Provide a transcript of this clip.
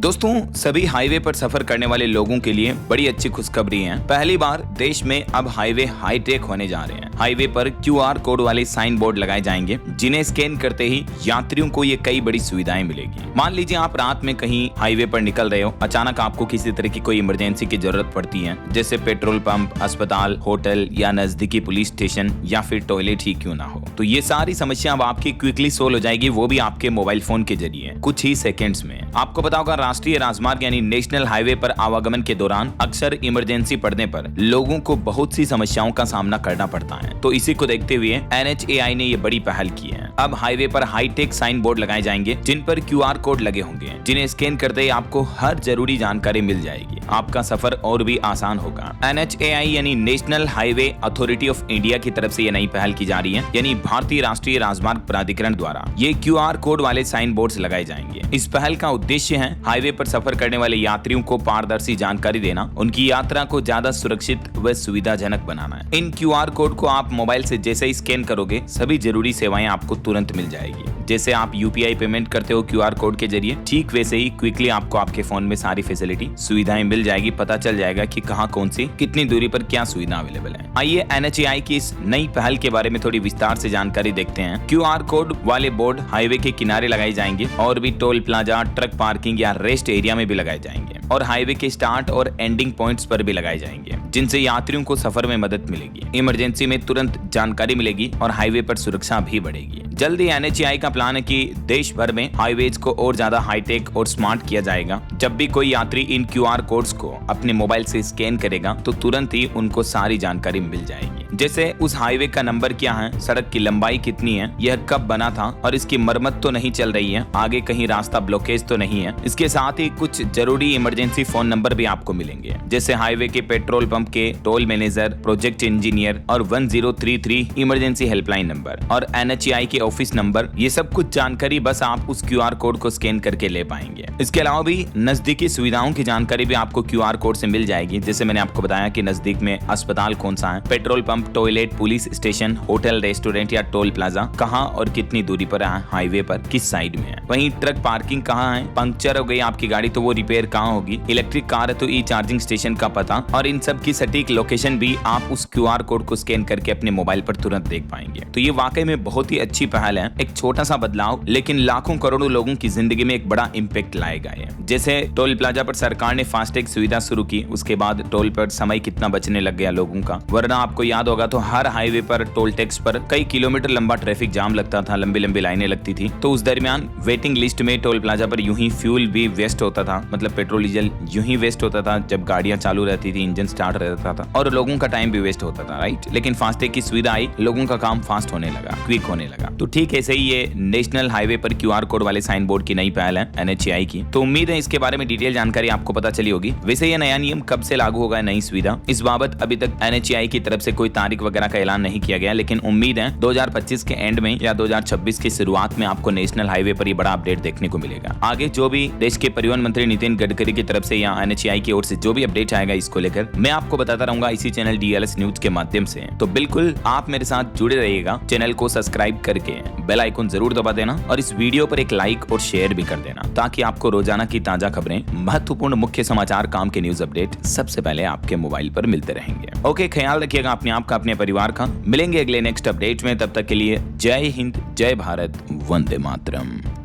दोस्तों, सभी हाईवे पर सफर करने वाले लोगों के लिए बड़ी अच्छी खुशखबरी है। पहली बार देश में अब हाईवे हाईटेक होने जा रहे हैं। हाईवे पर QR कोड वाले साइन बोर्ड लगाए जाएंगे, जिन्हें स्कैन करते ही यात्रियों को ये कई बड़ी सुविधाएं मिलेगी। मान लीजिए आप रात में कहीं हाईवे पर निकल रहे हो, अचानक आपको किसी तरह की कोई इमरजेंसी की जरूरत पड़ती है, जैसे पेट्रोल पंप, अस्पताल, होटल या नजदीकी पुलिस स्टेशन या फिर टॉयलेट ही क्यों ना हो, तो ये सारी समस्या अब आपकी क्विकली सोल्व हो जाएगी, वो भी आपके मोबाइल फोन के जरिए कुछ ही सेकेंड्स में। आपको पता होगा, राष्ट्रीय राजमार्ग यानी नेशनल हाईवे पर आवागमन के दौरान अक्सर इमरजेंसी पड़ने पर लोगों को बहुत सी समस्याओं का सामना करना पड़ता है। तो इसी को देखते हुए NHAI ने ये बड़ी पहल की है। अब हाईवे पर हाईटेक साइन बोर्ड लगाए जाएंगे, जिन पर QR कोड लगे होंगे, जिन्हें स्कैन करते ही आपको हर जरूरी जानकारी मिल जाएगी। आपका सफर और भी आसान होगा। NHAI यानी national highway authority of India की तरफ से ये नई पहल की जा रही है, यानी भारतीय राष्ट्रीय राजमार्ग प्राधिकरण द्वारा ये QR कोड वाले साइन बोर्ड लगाए जाएंगे। इस पहल का उद्देश्य है हाईवे पर सफर करने वाले यात्रियों को पारदर्शी जानकारी देना, उनकी यात्रा को ज्यादा सुरक्षित व सुविधाजनक बनाना है। इन QR कोड को आप मोबाइल से जैसे ही स्कैन करोगे, सभी जरूरी सेवाएं आपको तुरंत मिल जाएगी। जैसे आप UPI पेमेंट करते हो QR कोड के जरिए, ठीक वैसे ही क्विकली आपको आपके फोन में सारी फैसिलिटी सुविधाएं मिल जाएगी। पता चल जाएगा कि कहां कौन सी कितनी दूरी पर क्या सुविधा अवेलेबल है। आइए NHAI की इस नई पहल के बारे में थोड़ी विस्तार से जानकारी देखते हैं। QR कोड वाले बोर्ड हाईवे के किनारे लगाए जाएंगे और भी टोल प्लाजा, ट्रक पार्किंग या रेस्ट एरिया में भी लगाए जाएंगे, और हाईवे के स्टार्ट और एंडिंग पॉइंट्स पर भी लगाए जाएंगे, जिनसे यात्रियों को सफर में मदद मिलेगी, इमरजेंसी में तुरंत जानकारी मिलेगी और हाईवे पर सुरक्षा भी बढ़ेगी। जल्दी NHAI का प्लान है कि देश भर में हाईवेज को और ज्यादा हाईटेक और स्मार्ट किया जाएगा। जब भी कोई यात्री इन QR कोड्स को अपने मोबाइल से स्कैन करेगा, तो तुरंत ही उनको सारी जानकारी मिल जाएगी, जैसे उस हाईवे का नंबर क्या है, सड़क की लंबाई कितनी है, यह कब बना था और इसकी मरम्मत तो नहीं चल रही है, आगे कहीं रास्ता ब्लॉकेज तो नहीं है। इसके साथ ही कुछ जरूरी इमरजेंसी फोन नंबर भी आपको मिलेंगे, जैसे हाईवे के पेट्रोल पंप के टोल मैनेजर, प्रोजेक्ट इंजीनियर और 1033 इमरजेंसी हेल्पलाइन नंबर और NHAI के ऑफिस नंबर। ये सब कुछ जानकारी बस आप उस QR कोड को स्कैन करके ले पाएंगे। इसके अलावा भी नजदीकी सुविधाओं की जानकारी भी आपको QR कोड से मिल जाएगी, जैसे मैंने आपको बताया कि नजदीक में अस्पताल कौन सा है, petrol pump, toilet, police station, hotel, restaurant या टोल प्लाजा कहां और कितनी दूरी पर है, हाईवे पर किस साइड में है। वहीं ट्रक पार्किंग कहां है, पंक्चर हो गई आपकी गाड़ी तो वो रिपेयर कहां होगी, इलेक्ट्रिक कार है तो चार्जिंग स्टेशन का पता, और इन सब की सटीक लोकेशन भी आप उस QR कोड को स्कैन करके अपने मोबाइल पर तुरंत देख पाएंगे। तो ये वाकई में बहुत ही अच्छी पहल है। एक छोटा सा बदलाव, लेकिन लाखों करोड़ों लोगों की जिंदगी में एक बड़ा इम्पैक्ट लाएगा है। जैसे टोल प्लाजा पर सरकार ने फास्टैग सुविधा शुरू की, उसके बाद टोल पर समय कितना बचने लग गया लोगों का। वरना आपको याद होगा तो हर हाईवे पर टोल टैक्स पर कई किलोमीटर लंबा ट्रैफिक जाम लगता था, लंबी लंबी लाइनें लगती थी। तो उस दरमियान वेटिंग लिस्ट में टोल प्लाजा पर यूं ही फ्यूल भी वेस्ट होता था, मतलब पेट्रोल डीजल यूं ही वेस्ट होता था जब गाड़ियां चालू रहती थी, इंजन स्टार्ट रहता था, और लोगों का टाइम भी वेस्ट होता था, राइट। लेकिन फास्टैग की सुविधा आई, लोगों का काम फास्ट होने लगा, क्विक होने लगा। तो ठीक ऐसे ही ये नेशनल हाईवे पर QR कोड वाले साइन बोर्ड की नई पहल है NHAI की। तो उम्मीद है इसके बारे में डिटेल जानकारी आपको पता चली होगी। वैसे ये नया नियम कब से लागू होगा, नई सुविधा, इस बाबत अभी तक NHAI की तरफ से कोई तारीख वगैरह का ऐलान नहीं किया गया, लेकिन उम्मीद है 2025 के एंड में या 2026 की शुरुआत में आपको नेशनल हाईवे पर ये बड़ा अपडेट देखने को मिलेगा। आगे जो भी देश के परिवहन मंत्री नितिन गडकरी की तरफ से या NHAI की ओर से जो भी अपडेट आएगा, इसको लेकर मैं आपको बताता रहूंगा इसी चैनल DLS न्यूज के माध्यम से। तो बिल्कुल आप मेरे साथ जुड़े रहिएगा, चैनल को सब्सक्राइब करके बेल आइकन जरूर दबा देना और इस वीडियो पर एक लाइक और शेयर भी कर देना, ताकि आपको रोजाना की ताजा खबरें, महत्वपूर्ण मुख्य समाचार, काम के न्यूज अपडेट सबसे पहले आपके मोबाइल पर मिलते रहेंगे। ओके, ख्याल रखिएगा अपने आप का, अपने परिवार का। मिलेंगे अगले नेक्स्ट अपडेट में, तब तक के लिए जय हिंद, जय भारत, वंदे मातरम।